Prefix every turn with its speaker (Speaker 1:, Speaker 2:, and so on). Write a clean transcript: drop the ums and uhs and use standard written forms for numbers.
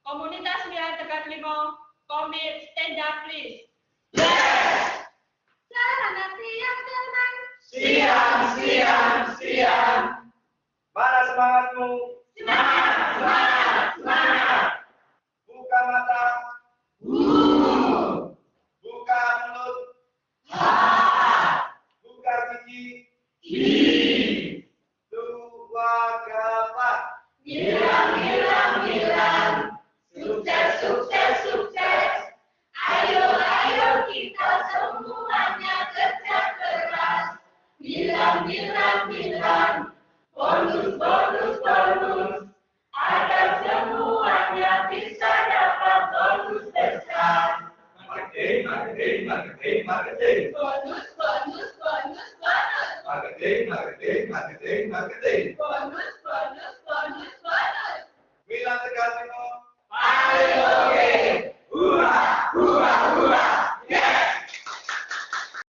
Speaker 1: Komunitas Wilayah Tegal Limo, komit, stand up please.
Speaker 2: Yes!
Speaker 1: Sarana siap teman.
Speaker 2: Siap. Mana semangatmu?
Speaker 1: Semangat.
Speaker 2: Buka mata. Buka mulut. Buka gigi. Dua kapak.
Speaker 1: Gilang. Sukses. Ayo kita semuanya kerja keras. Bilang. Bonus. Agar semuanya bisa dapat bonus besar.
Speaker 2: Marketing.
Speaker 1: Bonus.
Speaker 2: Marketing.